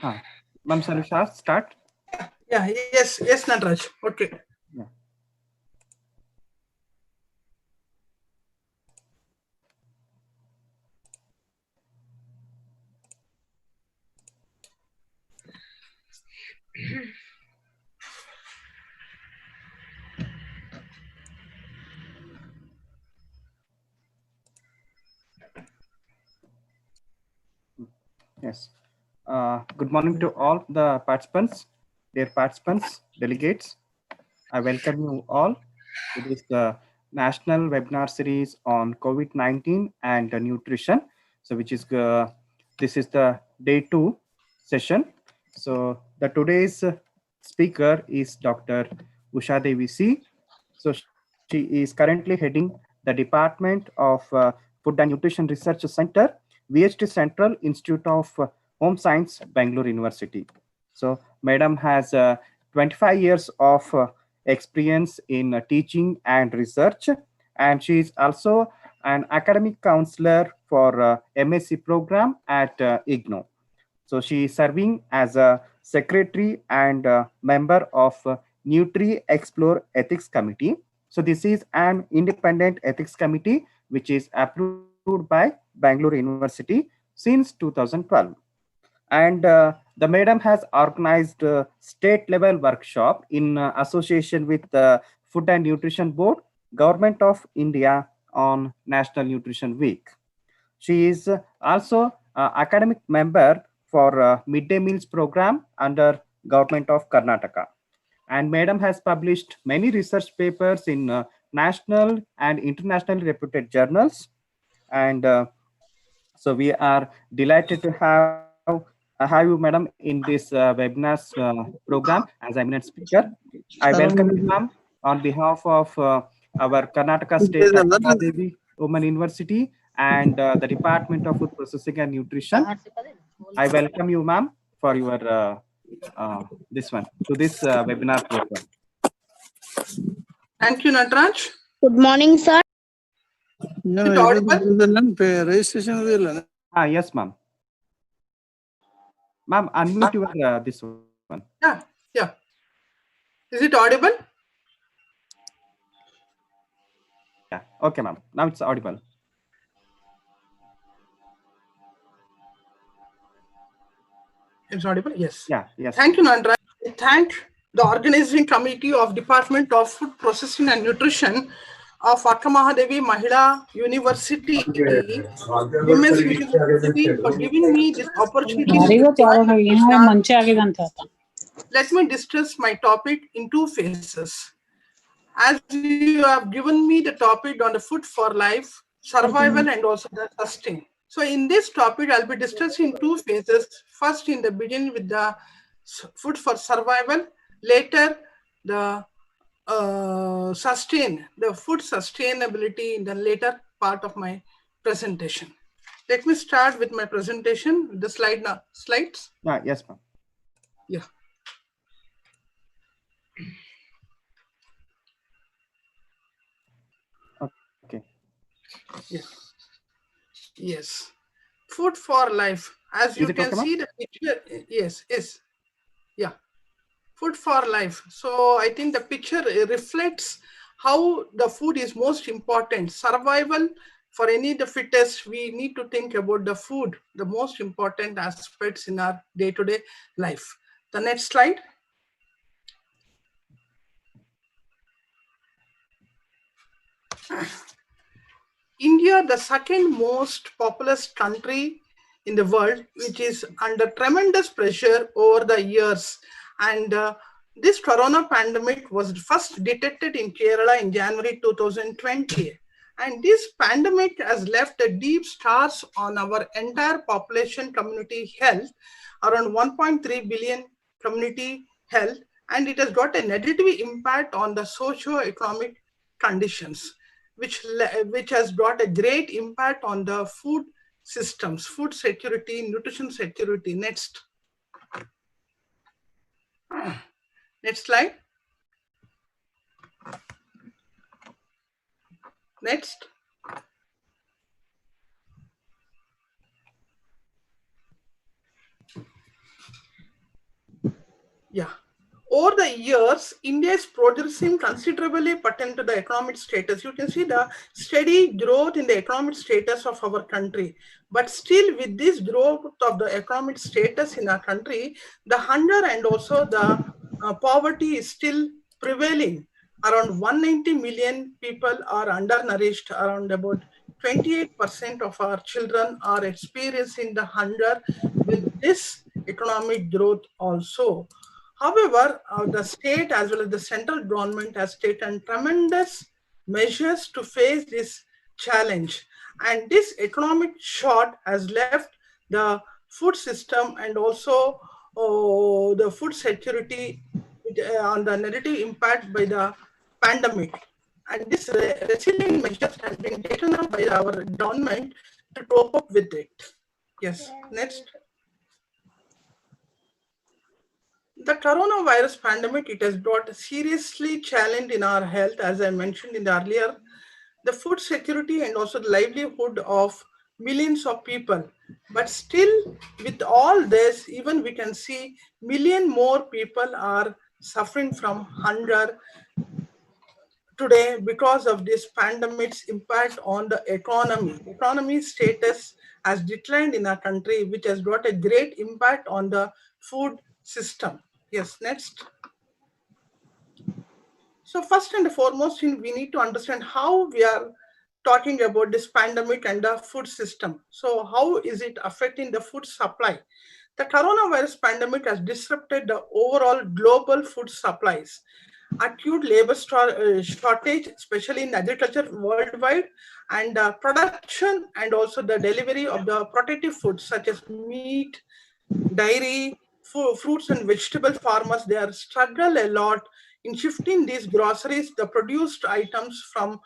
Ma'am, shall we start? Yeah, yes, Nataraj. Okay. Yeah. Yes. Good morning to all the participants, dear participants, delegates. I welcome you all to this national webinar series on COVID-19 and nutrition. So, which is this is the day 2 session. So, the today's speaker is Dr. Usha Devi C. So, she is currently heading the Department of Food and Nutrition Research Center, VHT Central Institute of Home Science, Bangalore University. So, Madam has 25 years of experience in teaching and research, and she is also an academic counselor for MSc program at IGNO. So she is serving as a secretary and member of Nutri Explore Ethics Committee. So this is an independent ethics committee which is approved by Bangalore University since 2012. And the madam has organized state level workshop in association with the Food and Nutrition Board, Government of India on National Nutrition Week. She is also academic member for midday meals program under Government of Karnataka. And madam has published many research papers in national and internationally reputed journals. And so we are delighted to have you, madam, in this webinars program as eminent speaker. I welcome you, ma'am, on behalf of our Karnataka State Mahadevi Women University and the Department of Food Processing and Nutrition. I welcome you, ma'am, for your this webinar program. Thank you, Nataraj. Good morning, sir. Is it audible? Registration. Yes, ma'am. Ma'am, unmute your this one. Yeah. Is it audible? Yeah. Okay, ma'am. Now it's audible. It's audible? Yes. Yeah. Yes. Thank you, Nataraj. I thank the organizing committee of Department of Food Processing and Nutrition of Akka Mahadevi Mahila University, Women's University, for giving me this opportunity. Let me discuss my topic in two phases. As you have given me the topic on the food for life, survival, and also the sustain. So in this topic, I'll be discussing two phases. First, in the beginning with the food for survival. Later, the the food sustainability in the later part of my presentation. Let me start with my presentation. The slides. Yes, ma'am. Yeah. Okay. Yes. Food for life. As you can see the picture. Yes. Yeah. Food for life. So I think the picture reflects how the food is most important. Survival for any the fittest, we need to think about the food, the most important aspects in our day-to-day life. The next slide. India, the second most populous country in the world, which is under tremendous pressure over the years. And this corona pandemic was first detected in Kerala in January 2020. And this pandemic has left a deep scars on our entire population community health, around 1.3 billion community health, and it has got a negative impact on the socio-economic conditions, which has brought a great impact on the food systems, food security, nutrition security. Next slide. Next. Yeah. Over the years, India is progressing considerably pertaining to the economic status. You can see the steady growth in the economic status of our country. But still, with this growth of the economic status in our country, the hunger and also the poverty is still prevailing. Around 190 million people are undernourished. Around about 28% of our children are experiencing the hunger with this economic growth also. However, the state as well as the central government has taken tremendous measures to face this challenge. And this economic shock has left the food system and also the food security on the negative impact by the pandemic. And this resilient measures has been taken up by our government to cope up with it. Yes, next. The coronavirus pandemic, it has brought a seriously challenge in our health, as I mentioned in the earlier, the food security and also the livelihood of millions of people. But still, with all this, even we can see million more people are suffering from hunger today because of this pandemic's impact on the economy. Economy status has declined in our country, which has got a great impact on the food system. Yes, next. So first and foremost, we need to understand how we are talking about this pandemic and the food system. So how is it affecting the food supply? The coronavirus pandemic has disrupted the overall global food supplies. Acute labor shortage, especially in agriculture worldwide, and production and also the delivery of the protective foods such as meat, dairy, fruits and vegetable farmers, they are struggle a lot in shifting these groceries, the produced items from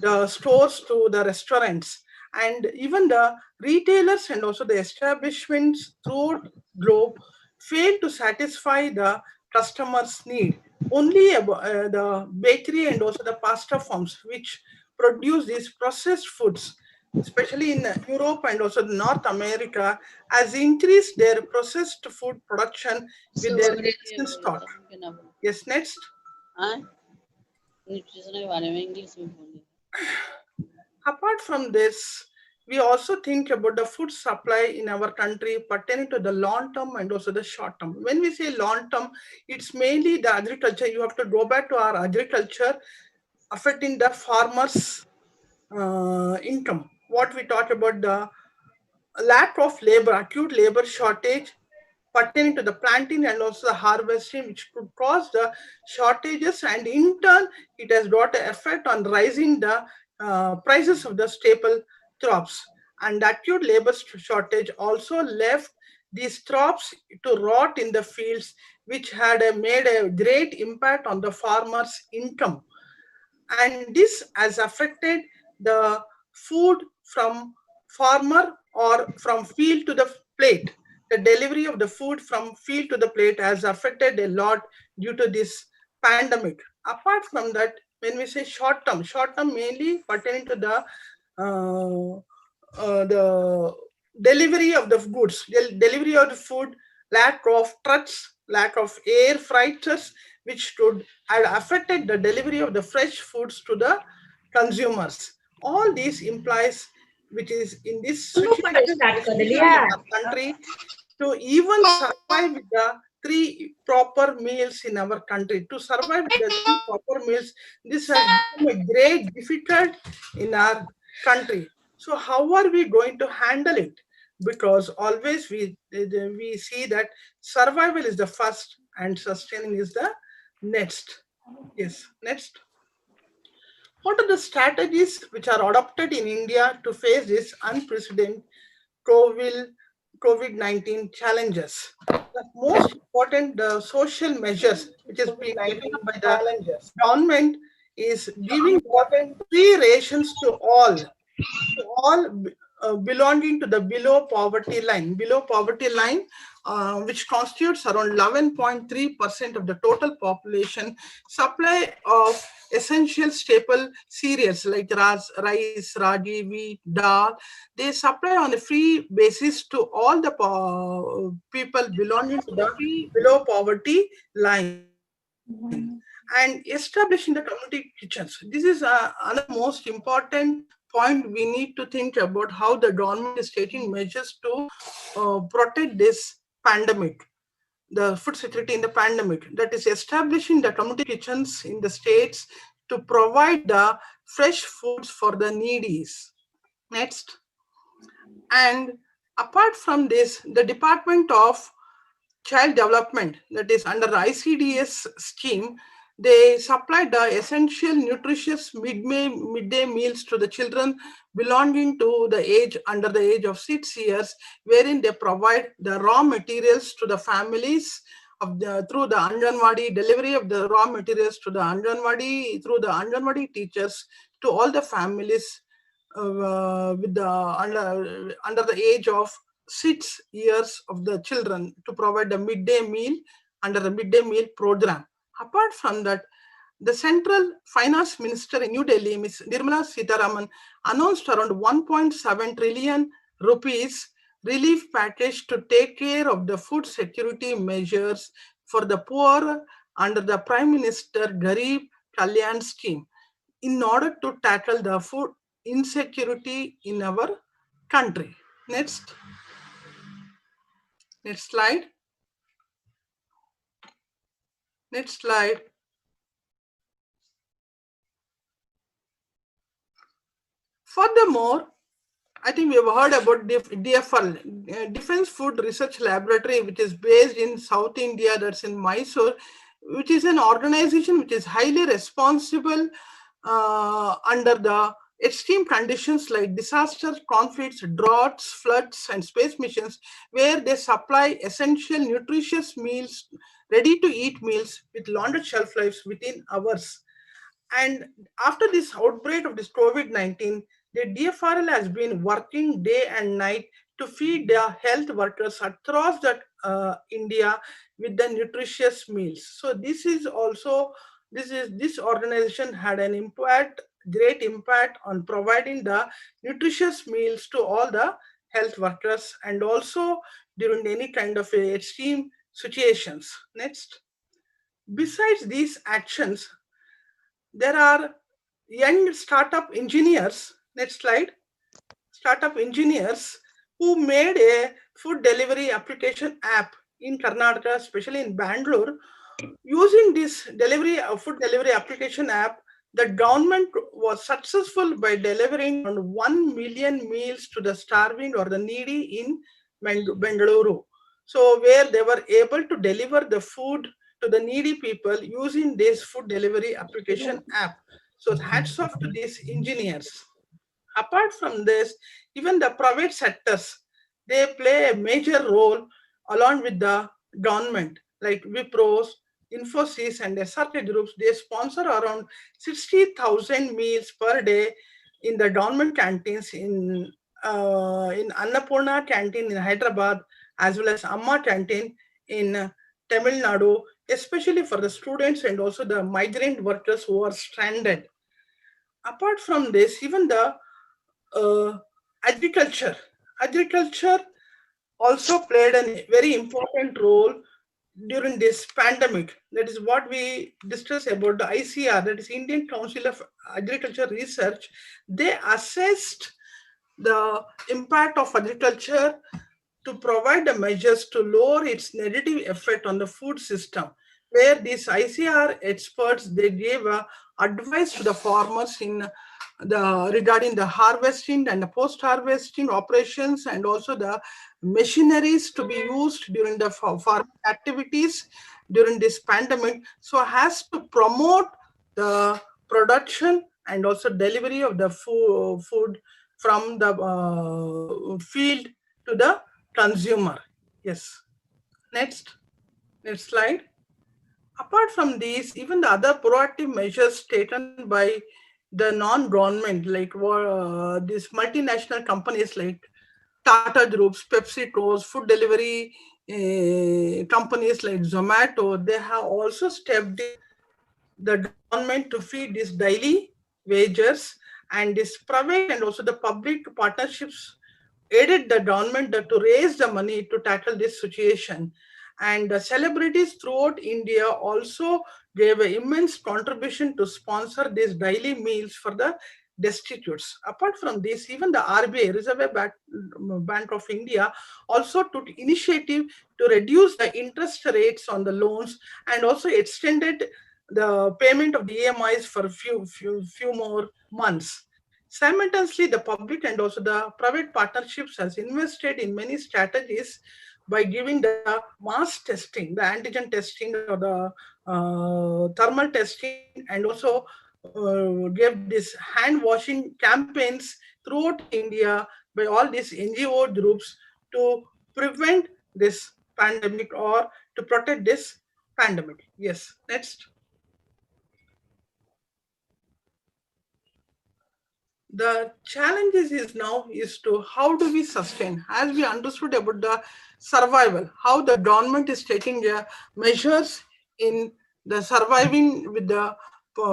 the stores to the restaurants. And even the retailers and also the establishments throughout globe fail to satisfy the customers' need. Only the bakery and also the pasta farms, which produce these processed foods, especially in Europe and also North America, has increased their processed food production with So, their what is existing stock. Yes, next. nutrition के बारे में English में बोलिए. Apart from this, we also think about the food supply in our country pertaining to the long term and also the short term. When we say long term, it's mainly the agriculture. You have to go back to our agriculture affecting the farmers' income. What we talk about the lack of labor, acute labor shortage pertaining to the planting and also the harvesting, which could cause the shortages, and in turn, it has got an effect on rising the prices of the staple crops. And acute labor shortage also left these crops to rot in the fields, which had made a great impact on the farmers' income. And this has affected the food from farmer or from field to the plate. The delivery of the food from field to the plate has affected a lot due to this pandemic. Apart from that, when we say short term mainly pertaining to the delivery of the goods, delivery of the food, lack of trucks, lack of air freighters, which could have affected the delivery of the fresh foods to the consumers. All these implies, which is in this situation in our country, to even survive with the three proper meals in our country. To survive with the three proper meals, this has become a great difficult in our country. So how are we going to handle it? Because always we see that survival is the first and sustaining is the next. Yes, next. What are the strategies which are adopted in India to face this unprecedented COVID-19 challenges? The most important social measures which is being taken up by the government is giving free rations to all belonging to the below poverty line. Below poverty line, which constitutes around 11.3% of the total population, supply of essential staple cereals like rice, ragi, wheat, dal. They supply on a free basis to all the people belonging to the below poverty line, and establishing the community kitchens. This is another most important point we need to think about, how the government is taking measures to protect this pandemic, the food security in the pandemic. That is establishing the community kitchens in the states to provide the fresh foods for the needies. Next. And apart from this, the Department of Child Development, that is under the ICDS scheme, they supply the essential nutritious midday meals to the children belonging to the age under the age of 6 years, wherein they provide the raw materials to the families of through the Anjanwadi, delivery of the raw materials to the Anjanwadi through the Anjanwadi teachers to all the families with the under the age of 6 years of the children, to provide the midday meal under the midday meal program. Apart from that, the Central Finance Minister in New Delhi, Ms. Nirmala Sitharaman, announced around 1.7 trillion rupees relief package to take care of the food security measures for the poor under the Prime Minister Garib Kalyan scheme, in order to tackle the food insecurity in our country. Next slide. Next slide. Furthermore, I think we have heard about DFL, Defense Food Research Laboratory, which is based in South India, that's in Mysore, which is an organization which is highly responsible under the extreme conditions like disasters, conflicts, droughts, floods, and space missions, where they supply essential nutritious meals, ready to eat meals with longer shelf lives within hours. And after this outbreak of this COVID-19, the DFRL has been working day and night to feed their health workers across India with the nutritious meals. So this organization had an great impact on providing the nutritious meals to all the health workers, and also during any kind of extreme situations. Next. Besides these actions, there are young startup engineers. Next slide. Startup engineers who made a food delivery application app in Karnataka, especially in Bangalore. Using this food delivery application app, the government was successful by delivering around 1 million meals to the starving or the needy in Bengaluru. So where they were able to deliver the food to the needy people using this food delivery application app. So hats off to these engineers. Apart from this, even the private sectors, they play a major role along with the government, like Wipros, Infosys, and SRK groups. They sponsor around 60,000 meals per day in the government canteens in Annapurna canteen in Hyderabad, as well as Amma canteen in Tamil Nadu, especially for the students and also the migrant workers who are stranded. Apart from this, even the agriculture also played a very important role during this pandemic. That is what we discussed about the ICR, that is Indian Council of Agriculture Research. They assessed the impact of agriculture to provide the measures to lower its negative effect on the food system, where these ICR experts, they gave advice to the farmers in regarding the harvesting and the post-harvesting operations, and also the machineries to be used during the farming activities during this pandemic, so as to promote the production and also delivery of the food from the field to the consumer. Yes. Next slide. Apart from these, even the other proactive measures taken by the non-government, like these multinational companies like Tata Groups, PepsiCo, food delivery companies like Zomato, they have also stepped in the government to feed these daily wages, and this private and also the public partnerships aided the government to raise the money to tackle this situation. And the celebrities throughout India also gave an immense contribution to sponsor these daily meals for the destitutes. Apart from this, even the RBI, Reserve Bank of India, also took initiative to reduce the interest rates on the loans and also extended the payment of the EMIs for few more months. Simultaneously, the public and also the private partnerships has invested in many strategies by giving the mass testing, the antigen testing or the thermal testing, and also gave this hand washing campaigns throughout India by all these NGO groups to prevent this pandemic or to protect this pandemic. Yes, next. The challenges is now is to how do we sustain, as we understood about the survival, how the government is taking the measures in the surviving with the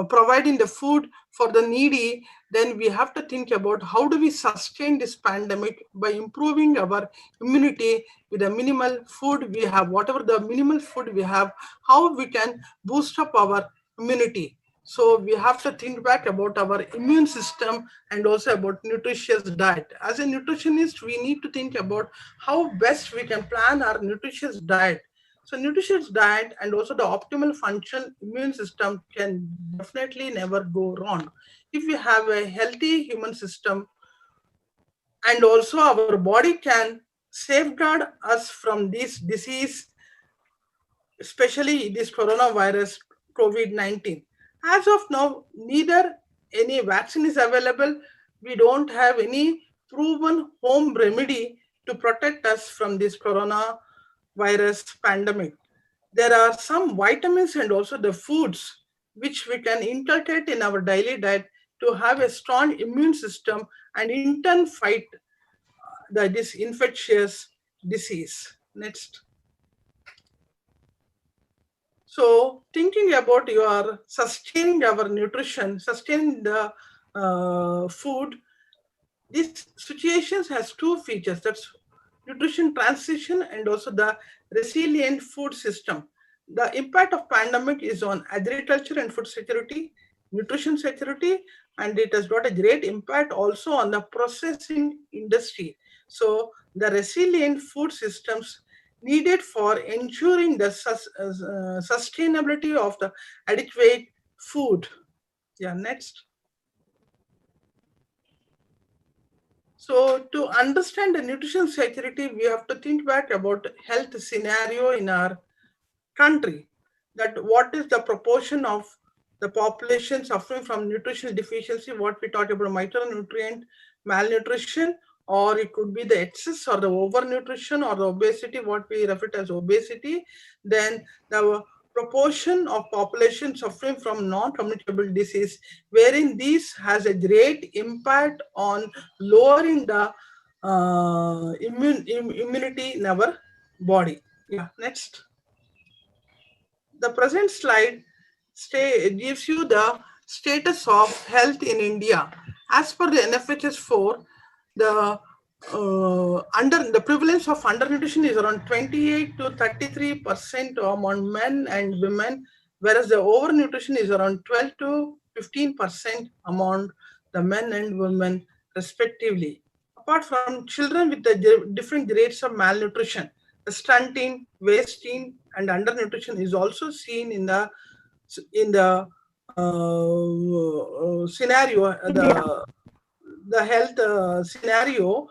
providing the food for the needy. Then we have to think about how do we sustain this pandemic by improving our immunity with the minimal food we have, whatever the minimal food we have, how we can boost up our immunity. So we have to think back about our immune system and also about nutritious diet. As a nutritionist, we need to think about how best we can plan our nutritious diet. So nutritious diet and also the optimal functional immune system can definitely never go wrong. If we have a healthy human system, and also our body can safeguard us from this disease, especially this coronavirus COVID-19. As of now, neither any vaccine is available. We don't have any proven home remedy to protect us from this coronavirus pandemic. There are some vitamins and also the foods which we can inculcate in our daily diet to have a strong immune system and in turn fight this infectious disease. Next. So, thinking about your sustaining our nutrition, sustaining the food, this situations has two features. That's nutrition transition and also the resilient food system. The impact of pandemic is on agriculture and food security, nutrition security, and it has got a great impact also on the processing industry. So the resilient food systems needed for ensuring the sustainability of the adequate food. Yeah, next. So to understand the nutrition security, we have to think back about health scenario in our country. That what is the proportion of the population suffering from nutritional deficiency, what we talk about micronutrient malnutrition, or it could be the excess or the overnutrition or the obesity, what we refer to as obesity. Then the proportion of population suffering from non-communicable disease, wherein this has a great impact on lowering the immunity in our body. Yeah, next. The present slide gives you the status of health in India. As per the NFHS 4, the the prevalence of undernutrition is around 28 to 33% among men and women, whereas the overnutrition is around 12 to 15% among the men and women respectively. Apart from children with the different grades of malnutrition, the stunting, wasting, and undernutrition is also seen in the scenario. The health scenario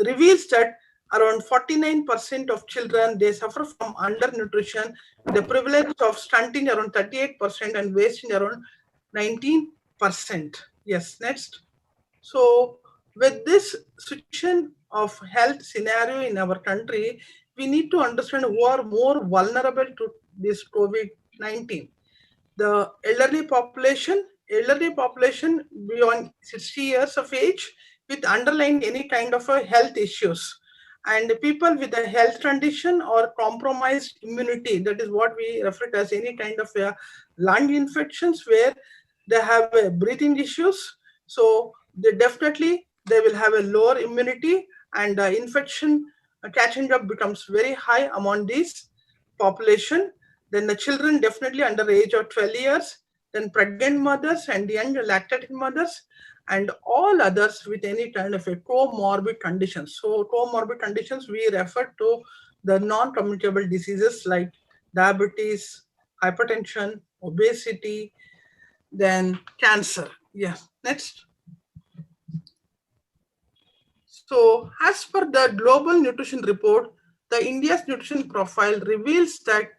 reveals that around 49% of children they suffer from undernutrition, the prevalence of stunting around 38% and wasting around 19%. Yes, next. So with this situation of health scenario in our country, we need to understand who are more vulnerable to this COVID-19. The elderly population beyond 60 years of age with underlying any kind of a health issues, And people with a health condition or compromised immunity, that is what we refer to as any kind of lung infections where they have breathing issues. So they will have a lower immunity, and infection catching up becomes very high among this population. Then the children definitely under the age of 12 years, then pregnant mothers and young lactating mothers, and all others with any kind of a comorbid conditions. So comorbid conditions we refer to the non-communicable diseases like diabetes, hypertension, obesity, then cancer. Yeah, next. So as per the Global Nutrition Report, the India's nutrition profile reveals that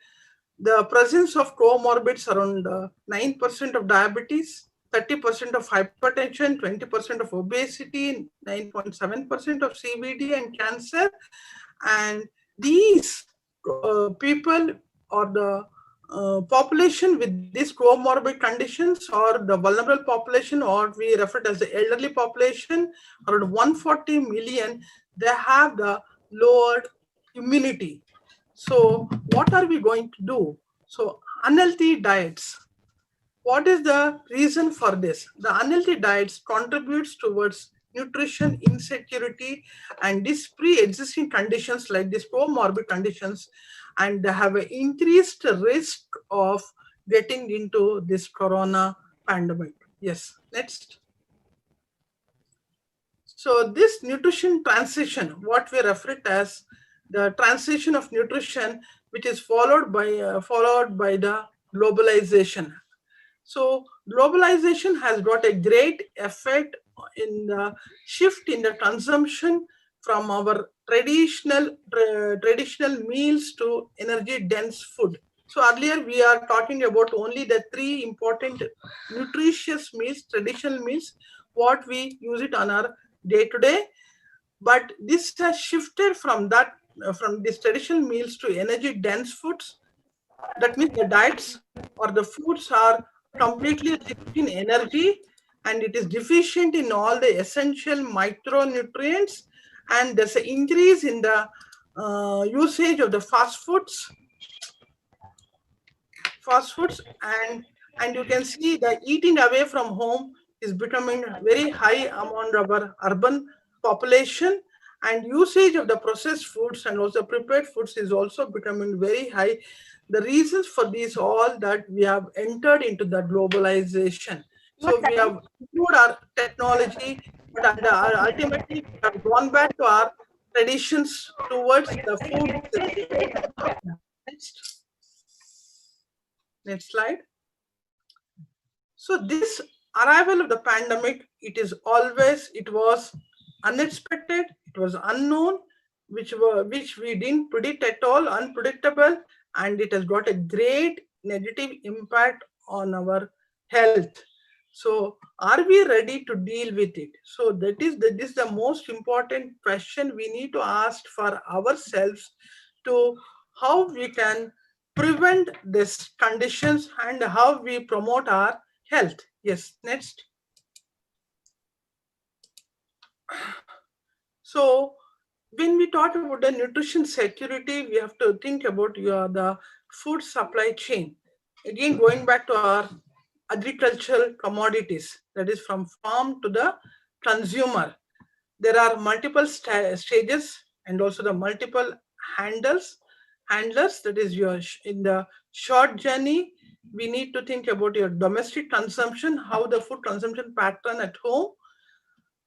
the presence of comorbids around 9% of diabetes, 30% of hypertension, 20% of obesity, 9.7% of CVD and cancer. And these people or the population with these comorbid conditions or the vulnerable population, or we refer to as the elderly population, around 140 million, they have the lowered immunity. So what are we going to do? So unhealthy diets. What is the reason for this? The unhealthy diets contributes towards nutrition insecurity and these pre-existing conditions like these comorbid conditions, and they have an increased risk of getting into this corona pandemic. Yes, next. So this nutrition transition, what we refer to as the transition of nutrition, which is followed by the globalization. So globalization has got a great effect in the shift in the consumption from our traditional meals to energy dense food. So earlier we are talking about only the three important nutritious meals, traditional meals, what we use it on our day to day. But this has shifted from these traditional meals to energy dense foods. That means the diets or the foods are completely rich in energy, and it is deficient in all the essential micronutrients, and there's an increase in the usage of the fast foods, and you can see that eating away from home is becoming very high among our urban population, and usage of the processed foods and also prepared foods is also becoming very high. The reasons for these all that we have entered into the globalization. So we have improved our technology, but ultimately we have gone back to our traditions towards the food system. Next. Next slide. So this arrival of the pandemic, it was unexpected, it was unknown, which we didn't predict at all, unpredictable, and it has got a great negative impact on our health. So are we ready to deal with it? So this is the most important question we need to ask for ourselves, to how we can prevent these conditions and how we promote our health. Yes, next. So when we talk about the nutrition security, we have to think about the food supply chain. Again, going back to our agricultural commodities, that is from farm to the consumer. There are multiple stages and also the multiple handlers, that is in the short journey. We need to think about your domestic consumption, how the food consumption pattern at home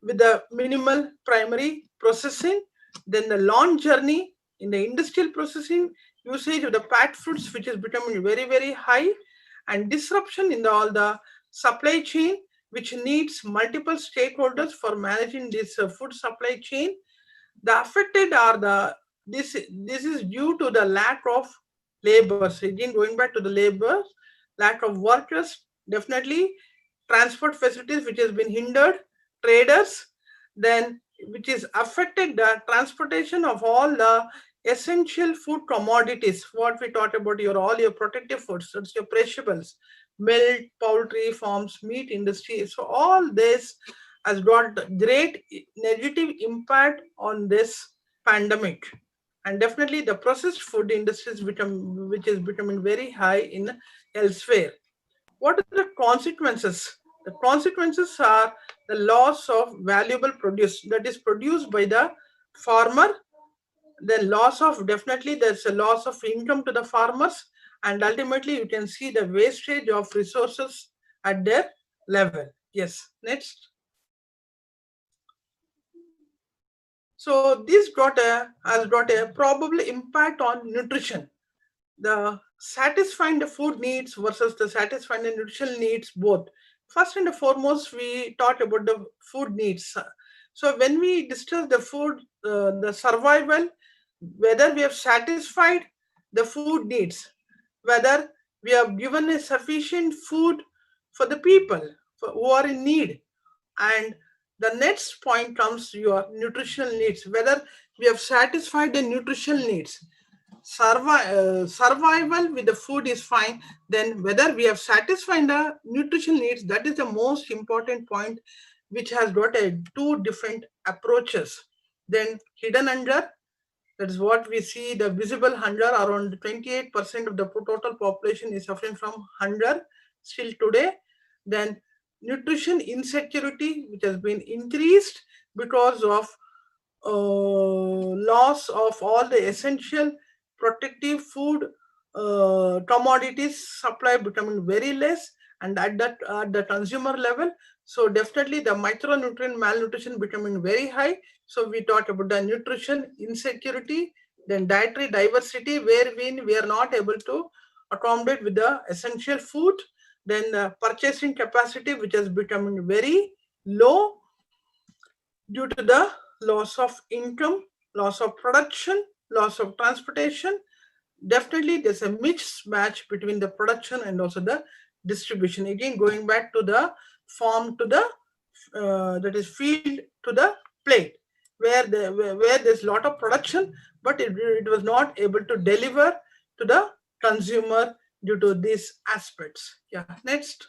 with the minimal primary processing. Then the long journey in the industrial processing, usage of the packed foods, which is becoming very high, and disruption in all the supply chain, which needs multiple stakeholders for managing this food supply chain. The affected are this is due to the lack of labor. So again, going back to the labor, lack of workers, definitely transport facilities which has been hindered, traders, then which is affected the transportation of all the essential food commodities. What we talked about, all your protective foods, that's your perishables, milk, poultry farms, meat industry. So all this has got great negative impact on this pandemic. And definitely the processed food industry which is becoming very high in elsewhere. What are the consequences? The consequences are the loss of valuable produce that is produced by the farmer, the loss of, definitely there's a loss of income to the farmers, and ultimately you can see the wastage of resources at their level. Yes, next. So this has got a probable impact on nutrition. The satisfying the food needs versus the satisfying the nutritional needs both. First and foremost, we talked about the food needs. So when we discuss the food, the survival, whether we have satisfied the food needs, whether we have given a sufficient food for the people who are in need, and the next point comes to your nutritional needs, whether we have satisfied the nutritional needs. Survival with the food is fine, then whether we have satisfied the nutritional needs, that is the most important point, which has got a two different approaches. Then hidden hunger, that is what we see, the visible hunger. Around 28% of the total population is suffering from hunger still today. Then nutrition insecurity, which has been increased because of loss of all the essential protective food commodities supply becoming very less, and at the consumer level. So definitely the micronutrient malnutrition becoming very high. So we talk about the nutrition insecurity, then dietary diversity, wherein we are not able to accommodate with the essential food, then the purchasing capacity, which is becoming very low due to the loss of income, loss of production, loss of transportation. Definitely there's a mismatch between the production and also the distribution. Again, going back to the farm to the that is field to the plate, where there's a lot of production, but it was not able to deliver to the consumer due to these aspects. Yeah, next.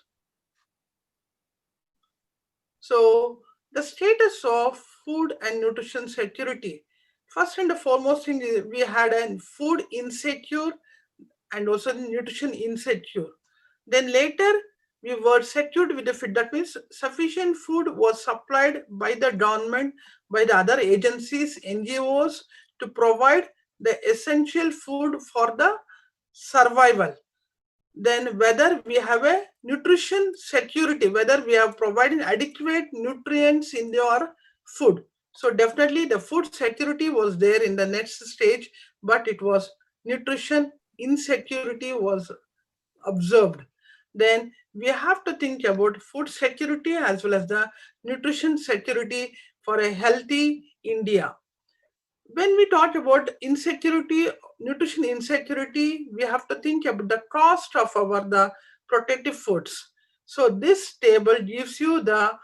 So the status of food and nutrition security. First and the foremost thing is we had a food insecure and also nutrition insecure. Then later we were secured with the food. That means sufficient food was supplied by the government, by the other agencies, NGOs, to provide the essential food for the survival. Then whether we have a nutrition security, whether we have provided adequate nutrients in your food. So definitely the food security was there in the next stage, but it was nutrition insecurity was observed. Then we have to think about food security as well as the nutrition security for a healthy India. When we talk about insecurity, nutrition insecurity, we have to think about the cost of the protective foods. So this table gives you the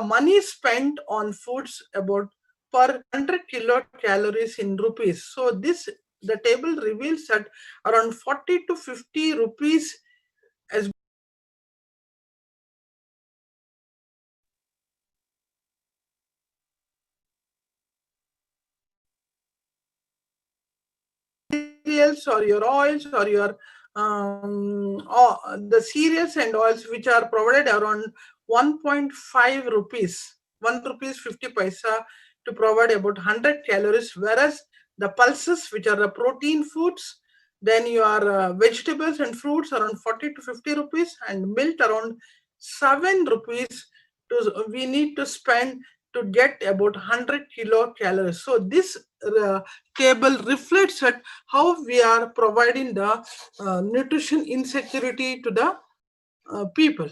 money spent on foods about per 100 kilocalories in rupees. So the table reveals that around 40 to 50 rupees as cereals or your oils or your the cereals and oils which are provided around 1.5 rupees, 1 rupees 50 paisa to provide about 100 calories, whereas the pulses, which are the protein foods, then your vegetables and fruits around 40 to 50 rupees, and milk around 7 rupees we need to spend to get about 100 kilocalories. So this table reflects that how we are providing the nutrition insecurity to the people.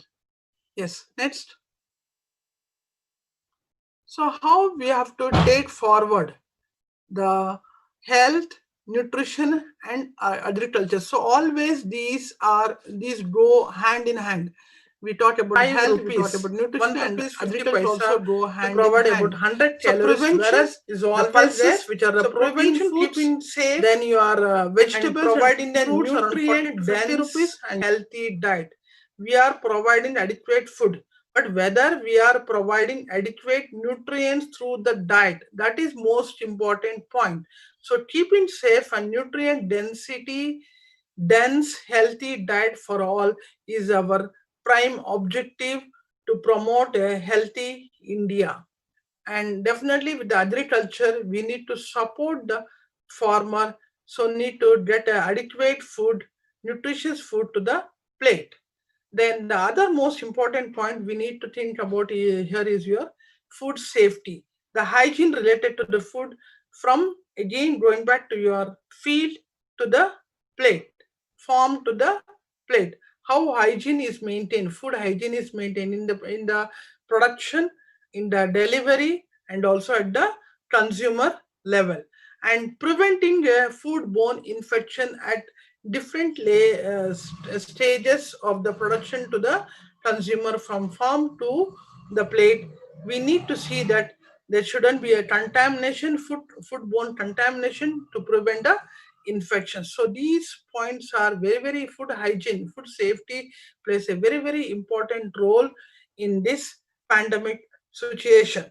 Yes, next. So how we have to take forward the health, nutrition, and agriculture. So always these go hand in hand. We talk about health, we talk about nutrition, and agriculture also go hand in hand. Provide about 100 calories, whereas is always there, which are the protein foods, keeping safe, then your vegetables, providing the fruits nutrient, 50 rupees, and healthy diet. We are providing adequate food. but whether we are providing adequate nutrients through the diet. That is most important point. So keeping safe and nutrient density dense healthy diet for all is our prime objective to promote a healthy India. And definitely with the agriculture we need to support the farmer, so need to get adequate food, nutritious food to the plate. Then the other most important point we need to think about here is your food safety, the hygiene related to the food, from again going back to your field to the plate, farm to the plate. How hygiene is maintained, food hygiene is maintained in the production, in the delivery, and also at the consumer level, and preventing foodborne infection at different stages of the production to the consumer, from farm to the plate. We need to see that there shouldn't be a contamination, foodborne contamination, to prevent the infection. So these points are very, very, food hygiene, food safety plays a very, very important role in this pandemic situation.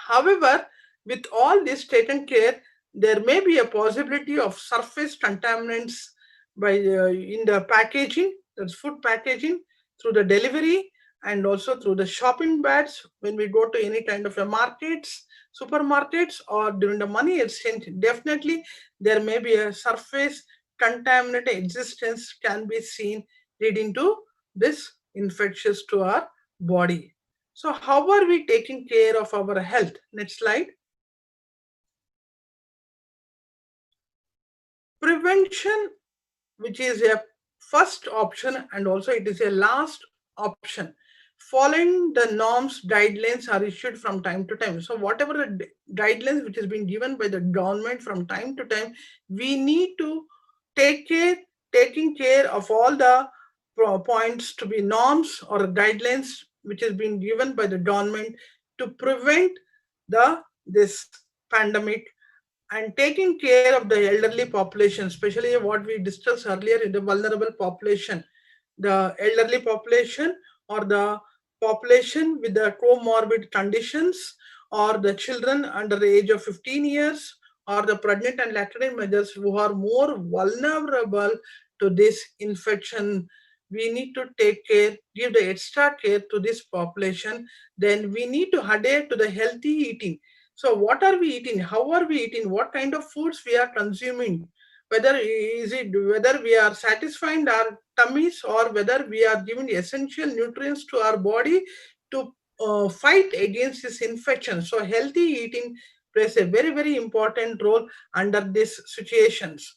However, with all this taken care, there may be a possibility of surface contaminants by in the packaging, that's food packaging, through the delivery, and also through the shopping bags when we go to any kind of a markets, supermarkets, or during the money exchange. Definitely, there may be a surface contaminated existence can be seen, leading to this infectious to our body. So, how are we taking care of our health? Next slide. Prevention, which is a first option and also it is a last option. Following the norms, guidelines are issued from time to time. So, whatever the guidelines which is being given by the government from time to time, we need to take care, taking care of all the points to be norms or guidelines which is being given by the government to prevent the this pandemic, and taking care of the elderly population, especially what we discussed earlier in the vulnerable population, the elderly population, or the population with the comorbid conditions, or the children under the age of 15 years, or the pregnant and lactating mothers who are more vulnerable to this infection. We need to take care, give the extra care to this population. Then we need to adhere to the healthy eating. So what are we eating? How are we eating? What kind of foods we are consuming? Whether we are satisfying our tummies, or whether we are giving essential nutrients to our body to fight against this infection. So healthy eating plays a very, very important role under these situations.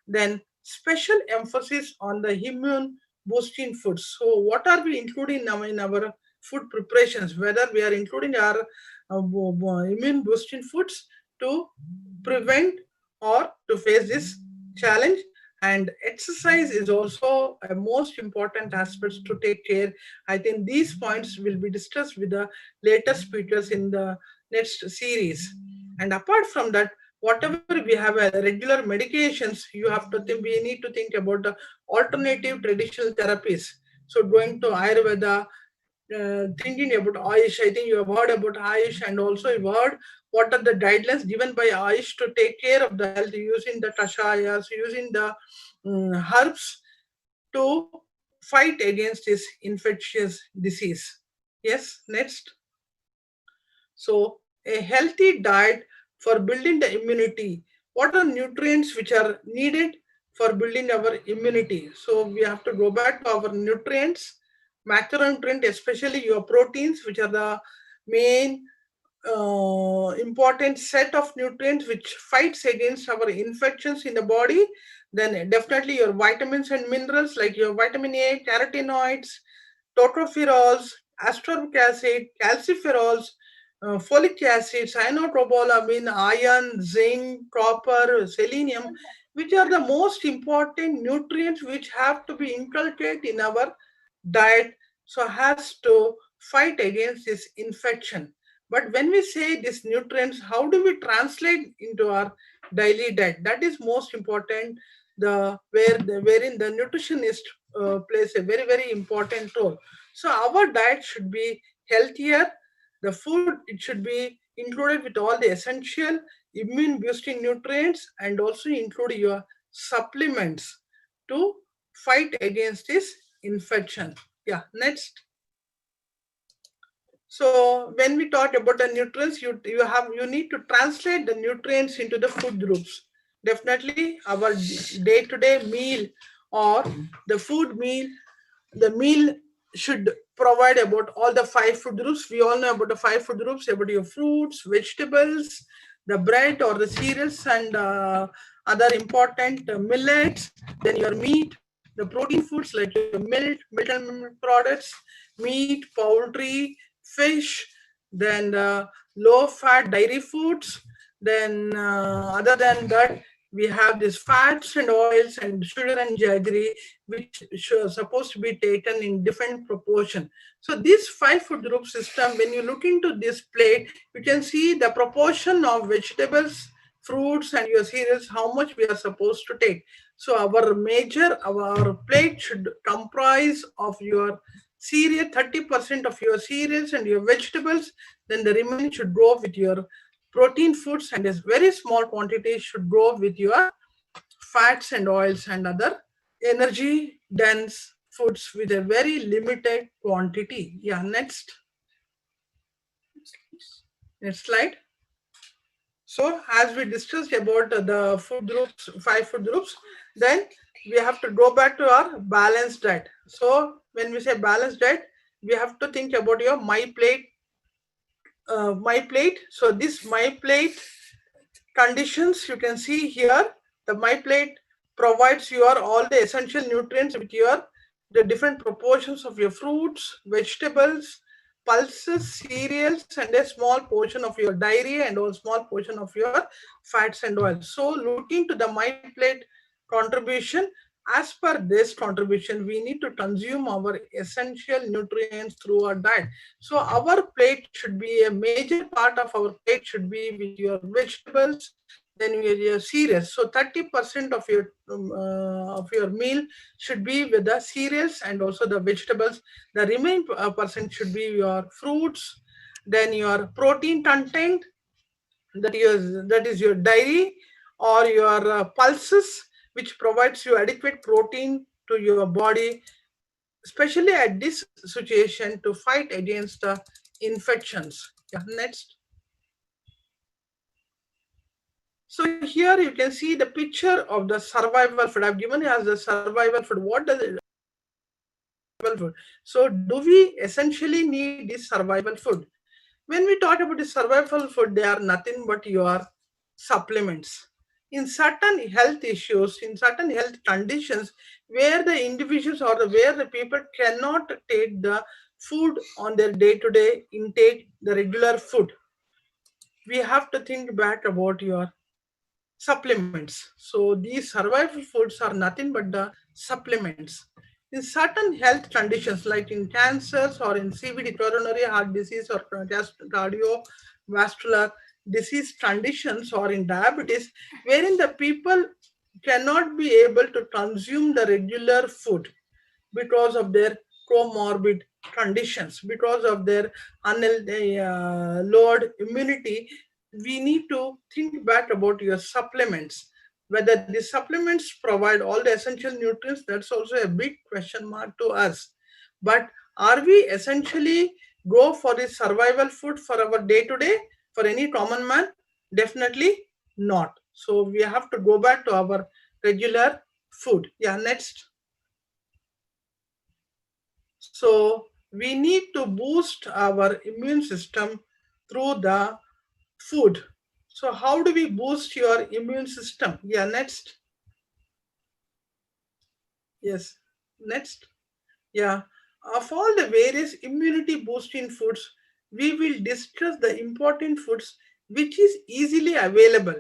Then special emphasis on the immune boosting foods. So what are we including now in our food preparations? Whether we are including our immune boosting foods to prevent or to face this challenge. And exercise is also a most important aspect to take care. I think these points will be discussed with the later speakers in the next series. And apart from that, whatever we have regular medications, you have to think, we need to think about the alternative traditional therapies. So going to Ayurveda, thinking about Ayush. I think you have heard about Ayush, and also you've heard what are the guidelines given by Ayush to take care of the health, using the kashayas, using the herbs to fight against this infectious disease. Yes, next. So, a healthy diet for building the immunity. What are nutrients which are needed for building our immunity? So, we have to go back to our nutrients, macronutrient, especially your proteins, which are the main important set of nutrients which fights against our infections in the body. Then definitely your vitamins and minerals like your vitamin A, carotenoids, tocopherols, ascorbic acid, calciferols, folic acid, cyanotropolamin, iron, zinc, copper, selenium, which are the most important nutrients which have to be inculcated in our diet, so has to fight against this infection. But when we say these nutrients, how do we translate into our daily diet? That is most important. Wherein the nutritionist plays a very, very important role. So our diet should be healthier. The food, it should be included with all the essential immune boosting nutrients, and also include your supplements to fight against this infection. Yeah, next. So when we talk about the nutrients, you need to translate the nutrients into the food groups. Definitely, our day-to-day meal or the food meal, the meal should provide about all the five food groups. We all know about the five food groups, about your fruits, vegetables, the bread or the cereals, and other important millets, then your meat, the protein foods like your milk and milk products, meat, poultry, fish, then low fat dairy foods. Then other than that, we have these fats and oils and sugar and jaggery, which are supposed to be taken in different proportion. So this five food group system, when you look into this plate, you can see the proportion of vegetables, fruits, and your cereals, how much we are supposed to take. So our plate should comprise of your cereal, 30% of your cereals and your vegetables, then the remaining should go with your protein foods, and a very small quantity should go with your fats and oils and other energy dense foods with a very limited quantity. Yeah, next. Next slide. So as we discussed about the food groups, five food groups, then we have to go back to our balanced diet. So when we say balanced diet, we have to think about your my plate. My plate. So this my plate conditions, you can see here, the my plate provides your all the essential nutrients with your the different proportions of your fruits, vegetables, pulses, cereals, and a small portion of your dairy, and a small portion of your fats and oils. So looking to the my plate contribution, as per this contribution, we need to consume our essential nutrients through our diet. So our plate should be, a major part of our plate should be with your vegetables, then your cereals. So 30% of your meal should be with the cereals and also the vegetables. The remaining percent should be your fruits, then your protein content, that is your dairy or your pulses, which provides you adequate protein to your body, especially at this situation to fight against the infections. Yeah, next. So here you can see the picture of the survival food. I've given you as the survival food. What does it survival food? So do we essentially need this survival food? When we talk about the survival food, they are nothing but your supplements. In certain health issues, in certain health conditions, where the individuals or where the people cannot take the food on their day-to-day intake, the regular food, we have to think back about your supplements. So these survival foods are nothing but the supplements. In certain health conditions like in cancers or in CVD, coronary heart disease, or cardiovascular disease conditions, or in diabetes, wherein the people cannot be able to consume the regular food because of their comorbid conditions, because of their lowered immunity, we need to think back about your supplements. Whether the supplements provide all the essential nutrients, that's also a big question mark to us. But are we essentially go for the survival food for our day to day for any common man? Definitely not. So we have to go back to our regular food. Yeah, next. So we need to boost our immune system through the food. So how do we boost your immune system? Yeah, next. Yes, next. Yeah, of all the various immunity boosting foods, we will discuss the important foods which is easily available,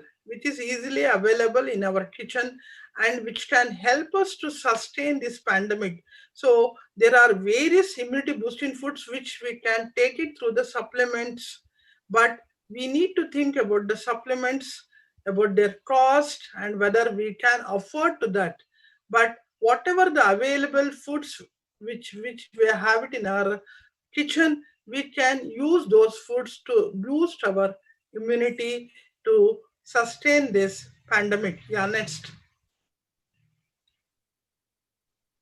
in our kitchen, and which can help us to sustain this pandemic. So there are various immunity boosting foods which we can take it through the supplements, but we need to think about the supplements, about their cost, and whether we can afford to that. But whatever the available foods which we have it in our kitchen, we can use those foods to boost our immunity to sustain this pandemic. Yeah, next.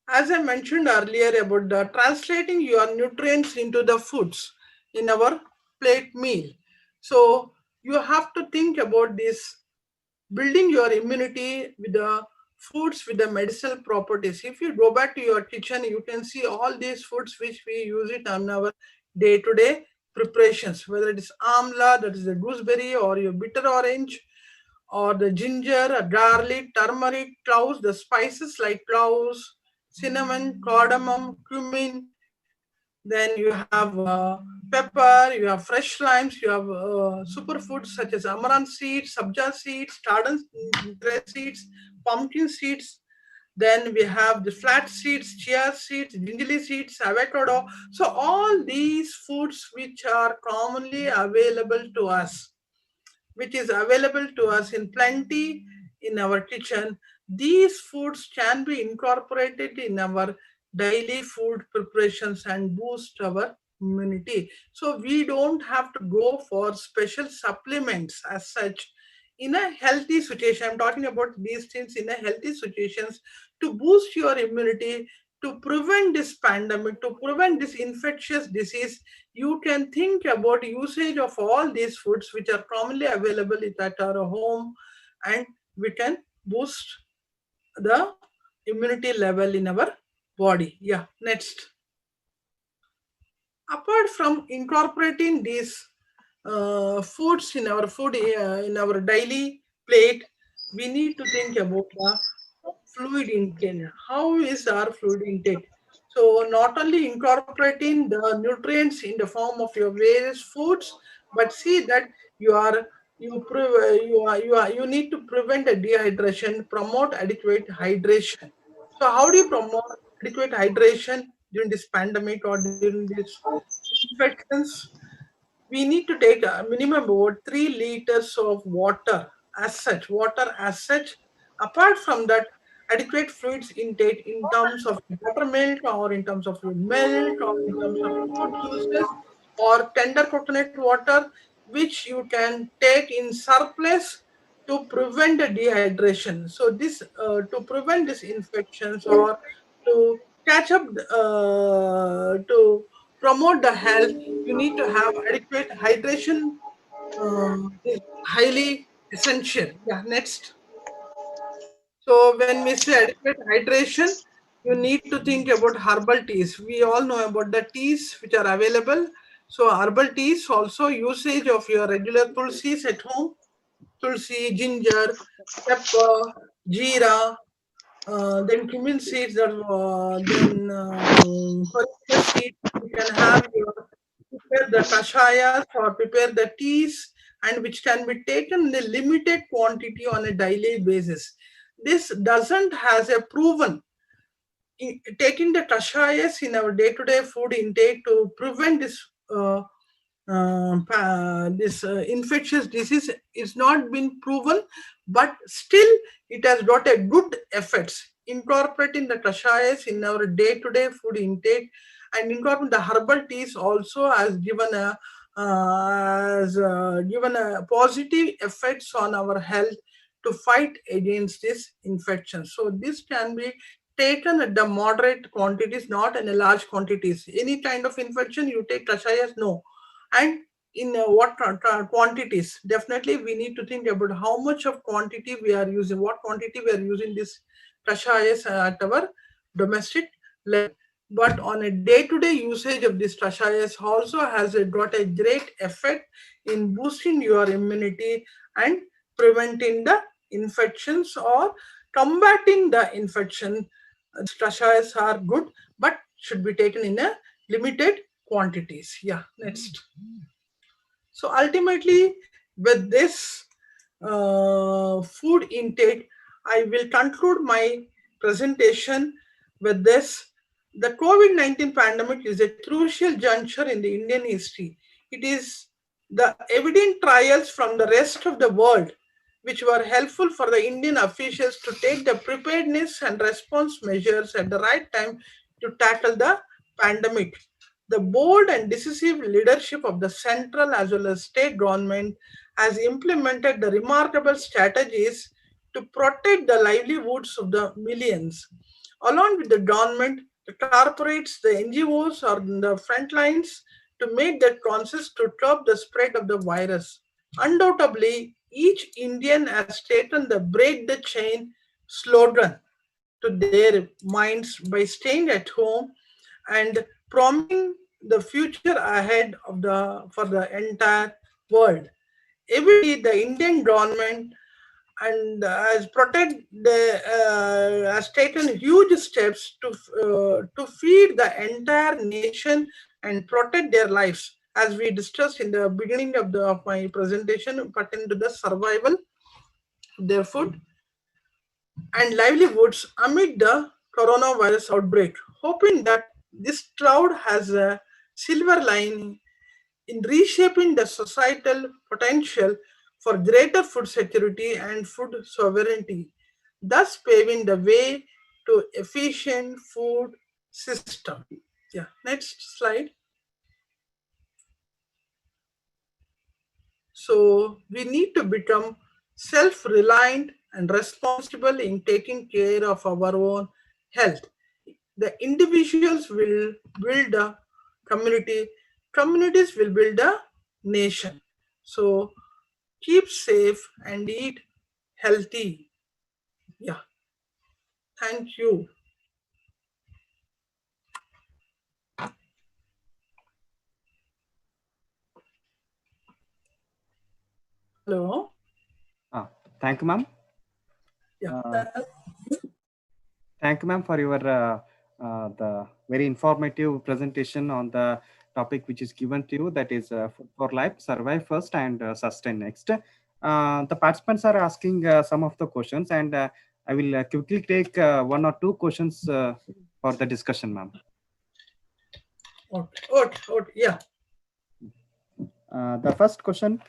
As I mentioned earlier about the translating your nutrients into the foods in our plate meal. So you have to think about this building your immunity with the foods with the medicinal properties. If you go back to your kitchen, you can see all these foods which we use it on our day-to-day preparations, whether it is amla, that is the gooseberry, or your bitter orange, or the ginger, garlic, turmeric, cloves, the spices like cloves, cinnamon, cardamom, cumin. Then you have pepper, you have fresh limes, you have superfoods such as amaranth seeds, sabja seeds, tartan seeds, pumpkin seeds. Then we have the flax seeds, chia seeds, gingerly seeds, avocado. So all these foods which are commonly available to us, which is available to us in plenty in our kitchen, these foods can be incorporated in our daily food preparations and boost our immunity. So we don't have to go for special supplements as such in a healthy situation. I'm talking about these things in a healthy situations to boost your immunity, to prevent this pandemic, to prevent this infectious disease. You can think about usage of all these foods which are commonly available at our home, and we can boost the immunity level in our body. Yeah, next. Apart from incorporating these foods in our food in our daily plate, we need to think about the fluid intake. How is our fluid intake? So not only incorporating the nutrients in the form of your various foods, but see that you are you need to prevent a dehydration, promote adequate hydration. So how do you promote adequate hydration during this pandemic or during these infections? We need to take a minimum about 3 liters of water as such. Apart from that, adequate fluids intake in terms of buttermilk or in terms of your milk or in terms of fruit juices or tender coconut water, which you can take in surplus to prevent the dehydration. So this to prevent these infections or to catch up to promote the health, you need to have adequate hydration, is highly essential. Yeah, next. So when we say adequate hydration, you need to think about herbal teas. We all know about the teas which are available. So herbal teas, also usage of your regular tulsis at home, tulsi, ginger, pepper, jeera, then cumin seeds, then coriander seeds. You can have your prepare the kashayas or prepare the teas, and which can be taken in a limited quantity on a daily basis. This doesn't has a proven taking the kashayas in our day-to-day food intake to prevent this infectious disease is not been proven, but still it has got a good effects. Incorporating the kashayas in our day-to-day food intake and incorporating the herbal teas also has given a positive effects on our health to fight against this infection. So this can be taken at the moderate quantities, not in a large quantities. Any kind of infection, you take kashayas, no. And in what quantities? Definitely, we need to think about how much of quantity we are using, what quantity we are using this kashayas at our domestic level. But on a day-to-day usage of this kashayas also has got a great effect in boosting your immunity and preventing the infections or combating the infection. These kashayas are good, but should be taken in a limited quantities. Yeah, next. So ultimately, with this food intake, I will conclude my presentation with this. The COVID 19 pandemic is a crucial juncture in the Indian history. It is the evident trials from the rest of the world which were helpful for the Indian officials to take the preparedness and response measures at the right time to tackle the pandemic. The bold and decisive leadership of the central as well as state government has implemented the remarkable strategies to protect the livelihoods of the millions. Along with the government, the corporates, the NGOs are in the front lines to make their conscious to curb the spread of the virus. Undoubtedly, each Indian has taken the break the chain slogan to their minds by staying at home and promising the future ahead of the for the entire world. Every day, the Indian government and has taken huge steps to feed the entire nation and protect their lives, as we discussed in the beginning of my presentation pertaining to the survival of their food and livelihoods amid the coronavirus outbreak, hoping that this cloud has a silver lining in reshaping the societal potential for greater food security and food sovereignty, thus paving the way to efficient food system. Yeah, next slide. So we need to become self-reliant and responsible in taking care of our own health. The individuals will build a community, communities will build a nation. So keep safe and eat healthy. Yeah, thank you. Hello. Thank you, ma'am. Yeah. Thank you, ma'am, for your the very informative presentation on the topic which is given to you, that is food for life, survive first and sustain next. The participants are asking some of the questions, and I will quickly take one or two questions for the discussion, ma'am. Okay. Yeah. The first question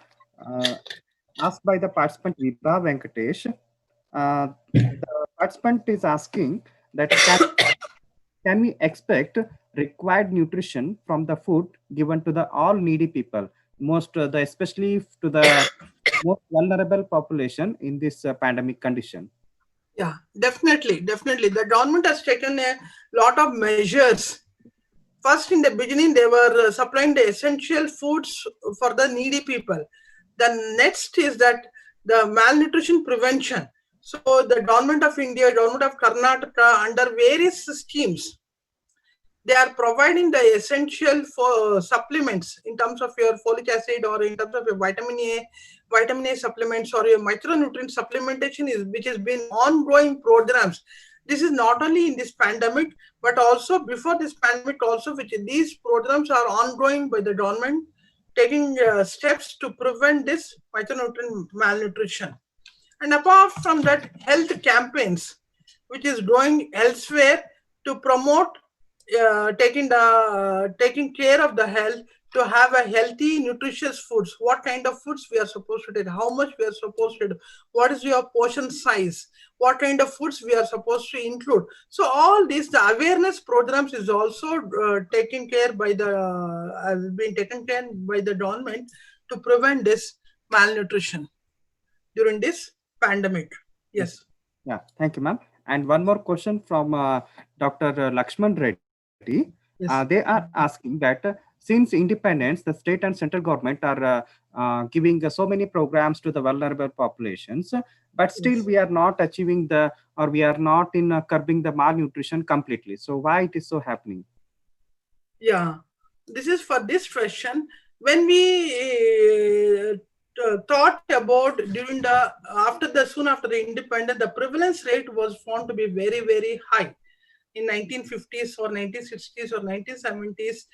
asked by the participant Vibha Venkatesh. The participant is asking that can we expect required nutrition from the food given to the all needy people, especially to the most vulnerable population in this pandemic condition? Yeah, definitely. The government has taken a lot of measures. First, in the beginning, they were supplying the essential foods for the needy people. The next is that the malnutrition prevention. So the government of India, government of Karnataka, under various schemes, they are providing the essential for supplements in terms of your folic acid or in terms of your vitamin A supplements or your micronutrient supplementation which has been ongoing programs. This is not only in this pandemic, but also before this pandemic also, which these programs are ongoing by the government, taking steps to prevent this micronutrient malnutrition. And apart from that, health campaigns, which is going elsewhere to promote taking care of the health, to have a healthy, nutritious foods. What kind of foods we are supposed to take? How much we are supposed to do? What is your portion size? What kind of foods we are supposed to include? So all these, the awareness programs is also taken care by has been taken care by the government to prevent this malnutrition during this pandemic. Yes. Yeah, thank you, ma'am. And one more question from Dr. Lakshman Reddy. Yes. They are asking that since independence, the state and central government are giving so many programs to the vulnerable populations, but still we are not achieving we are not in curbing the malnutrition completely. So why it is so happening? Yeah, this is for this question. When we thought about soon after the independence, the prevalence rate was found to be very, very high in 1950s or 1960s or 1970s.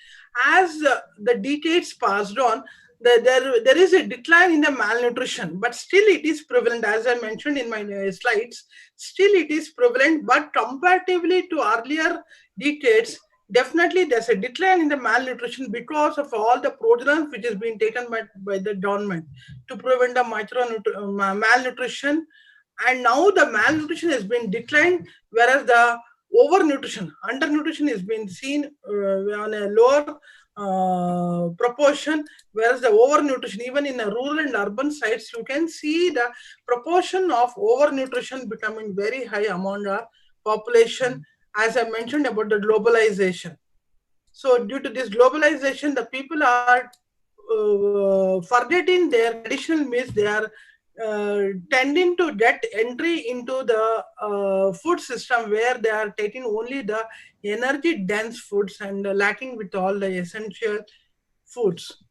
As the decades passed on, there is a decline in the malnutrition, but still it is prevalent. As I mentioned in my slides, still it is prevalent, but comparatively to earlier decades, definitely there's a decline in the malnutrition because of all the programs which has been taken by the government to prevent the malnutrition. And now the malnutrition has been declined, whereas the overnutrition. Undernutrition is being seen on a lower proportion, whereas the overnutrition, even in the rural and urban sites, you can see the proportion of overnutrition becoming very high among the population, as I mentioned about the globalization. So due to this globalization, the people are forgetting their traditional meals. They are tending to get entry into the food system where they are taking only the energy dense foods and lacking with all the essential foods.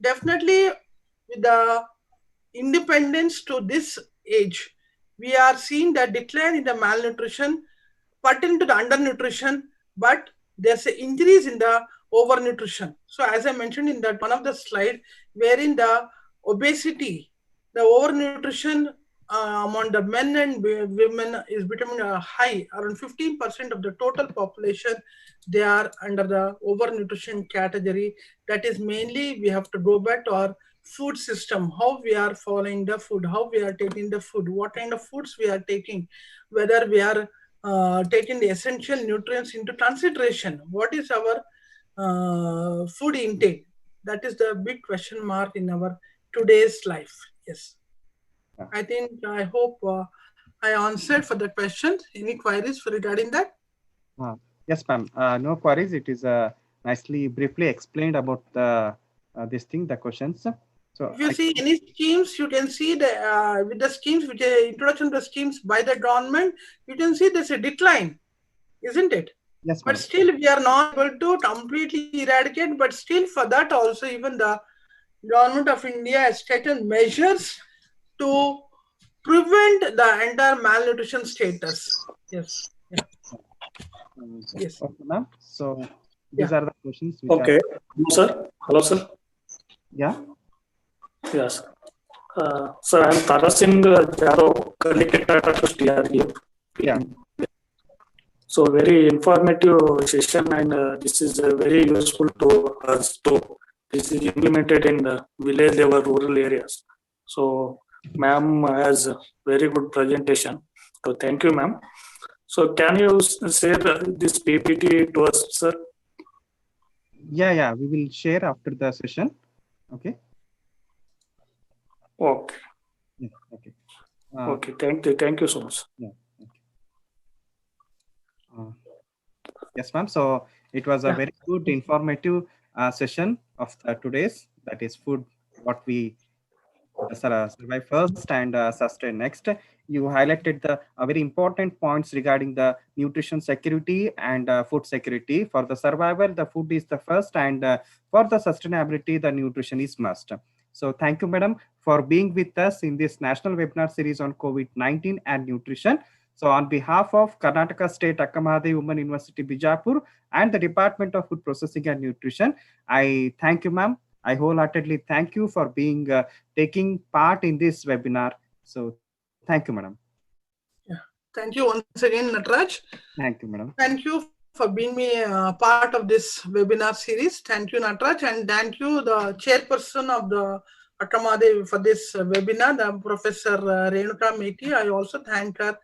Definitely, with the independence to this age, we are seeing the decline in the malnutrition, pertaining to the undernutrition, but there's an increase in the overnutrition. So as I mentioned in that one of the slide, wherein the obesity, the overnutrition among the men and women is becoming high, around 15% of the total population, they are under the overnutrition category. That is mainly we have to go back to our food system, how we are following the food, how we are taking the food, what kind of foods we are taking, whether we are taking the essential nutrients into consideration. What is our food intake? That is the big question mark in our today's life. Yes. I think, I hope I answered for the question. Any queries regarding that? Yes, ma'am. No queries. It is nicely, briefly explained about the this thing, the questions. So if you see any schemes, you can see the with the schemes, which are introduction to the schemes by the government, you can see there's a decline, isn't it? Yes, but still we are not able to completely eradicate. But still, for that also, even the government of India has taken measures to prevent the entire malnutrition status. Yes. Yeah. Yes. Okay, ma'am. So these are the questions. Which okay. Sir. Hello, sir. Yeah. Yes. Sir, I am Tara Singh Jaro, Colleague Trust here. Yeah. So very informative session, and this is very useful to us too. This is implemented in the village level, rural areas. So ma'am has a very good presentation. So thank you, ma'am. So can you share this PPT to us, sir? Yeah. We will share after the session. Okay. Okay. Yeah, okay. Okay. Thank you so much. Yeah. Yes, ma'am. So it was a very good, informative session of today's, that is food, what we survive first and sustain next. You highlighted the very important points regarding the nutrition security and food security. For the survival, the food is the first, and for the sustainability, the nutrition is must. So thank you, madam, for being with us in this national webinar series on COVID-19 and nutrition. So on behalf of Karnataka State Akka Mahadevi Women University, Bijapur, and the Department of Food Processing and Nutrition, I thank you, ma'am. I wholeheartedly thank you for being taking part in this webinar. So thank you, madam. Yeah. Thank you once again, Nataraj. Thank you, madam. Thank you for being me part of this webinar series. Thank you, Nataraj, and thank you, the chairperson of the Akka Mahadevi, for this webinar, the Professor Renuka Meti. I also thank her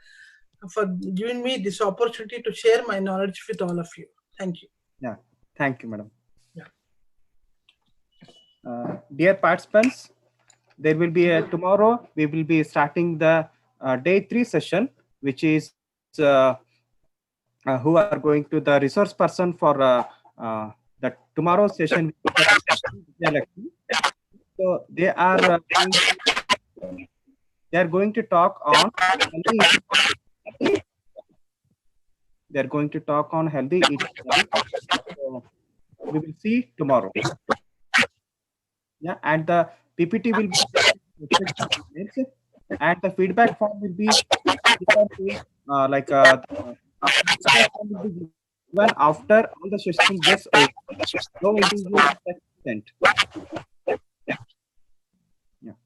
for giving me this opportunity to share my knowledge with all of you. Thank you. Yeah, thank you, madam. Yeah. Dear participants, there will be tomorrow, we will be starting the day 3 session, which is who are going to the resource person for the tomorrow session. So they are going to talk on healthy eating. So we will see tomorrow. Yeah, and the PPT will be and the feedback form will be even after all the session gets over. No individual sent. Yeah.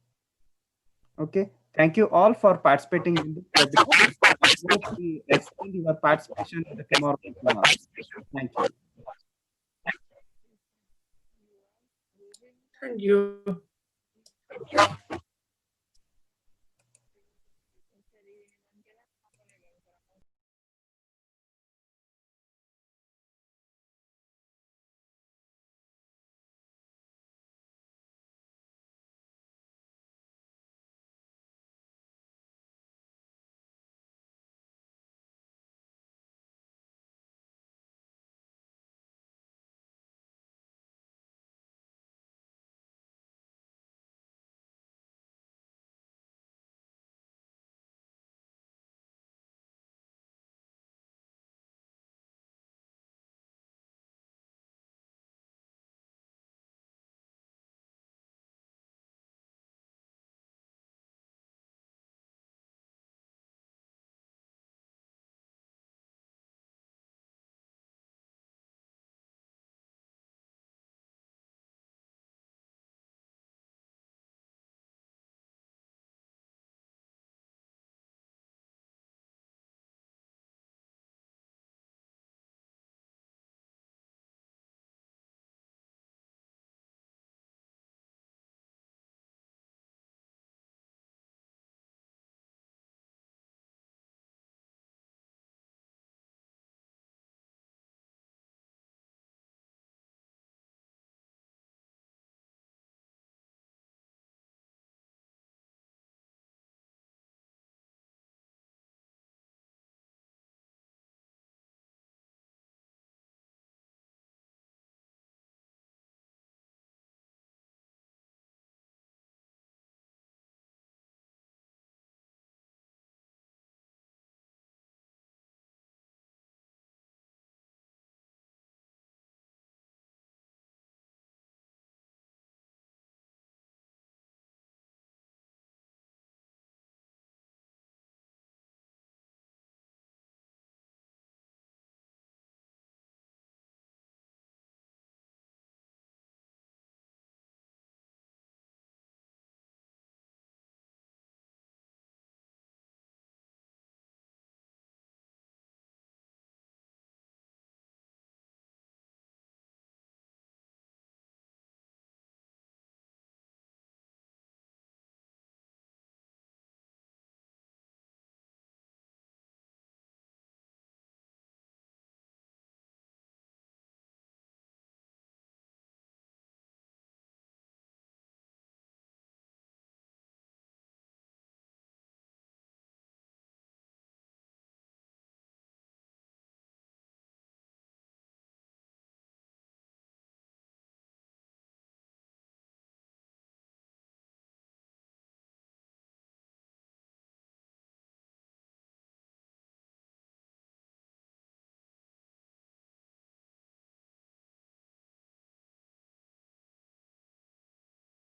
Okay. Thank you all for participating in this webinar. I hope we extend your participation in the tomorrow. Thank you. Thank you.